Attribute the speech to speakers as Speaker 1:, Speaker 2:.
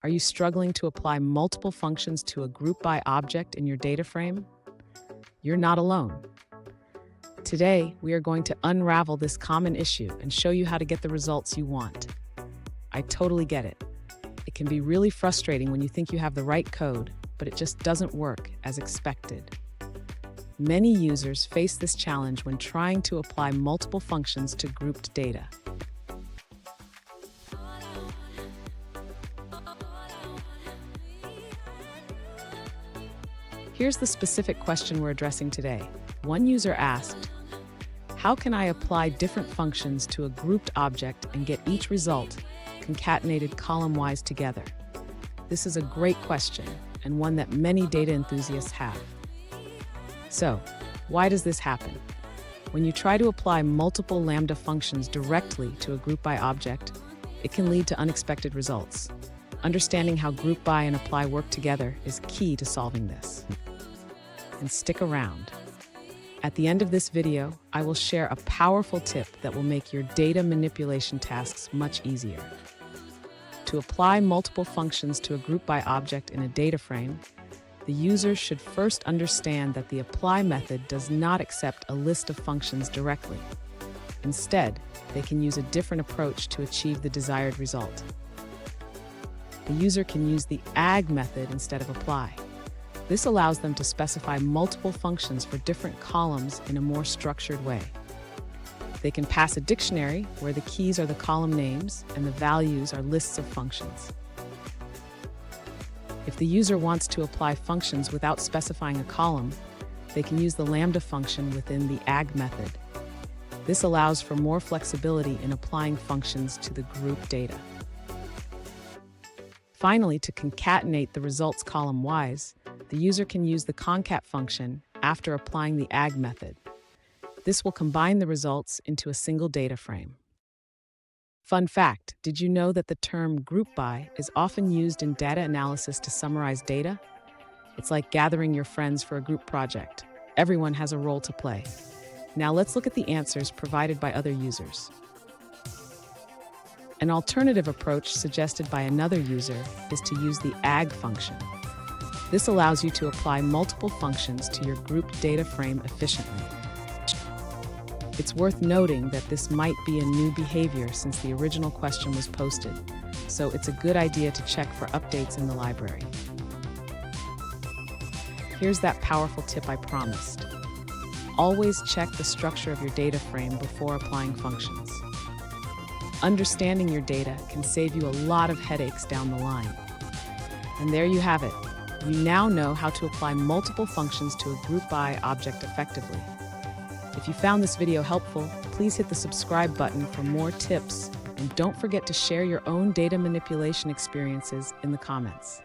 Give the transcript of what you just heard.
Speaker 1: Are you struggling to apply multiple functions to a GroupBy object in your data frame? You're not alone. Today, we are going to unravel this common issue and show you how to get the results you want. I totally get it. It can be really frustrating when you think you have the right code, but it just doesn't work as expected. Many users face this challenge when trying to apply multiple functions to grouped data. Here's the specific question we're addressing today. One user asked, "How can I apply different functions to a grouped object and get each result concatenated column-wise together?" This is a great question and one that many data enthusiasts have. So, why does this happen? When you try to apply multiple Lambda functions directly to a GroupBy object, it can lead to unexpected results. Understanding how GroupBy and apply work together is key to solving this. And stick around. At the end of this video, I will share a powerful tip that will make your data manipulation tasks much easier. To apply multiple functions to a GroupBy object in a data frame, the user should first understand that the apply method does not accept a list of functions directly. Instead, they can use a different approach to achieve the desired result. The user can use the agg method instead of apply. This allows them to specify multiple functions for different columns in a more structured way. They can pass a dictionary where the keys are the column names and the values are lists of functions. If the user wants to apply functions without specifying a column, they can use the Lambda function within the agg method. This allows for more flexibility in applying functions to the group data. Finally, to concatenate the results column-wise, the user can use the concat function after applying the agg method. This will combine the results into a single data frame. Fun fact, did you know that the term GroupBy is often used in data analysis to summarize data? It's like gathering your friends for a group project. Everyone has a role to play. Now let's look at the answers provided by other users. An alternative approach suggested by another user is to use the agg function. This allows you to apply multiple functions to your grouped data frame efficiently. It's worth noting that this might be a new behavior since the original question was posted, so it's a good idea to check for updates in the library. Here's that powerful tip I promised. Always check the structure of your data frame before applying functions. Understanding your data can save you a lot of headaches down the line. And there you have it. You now know how to apply multiple functions to a GroupBy object effectively. If you found this video helpful, please hit the subscribe button for more tips, and don't forget to share your own data manipulation experiences in the comments.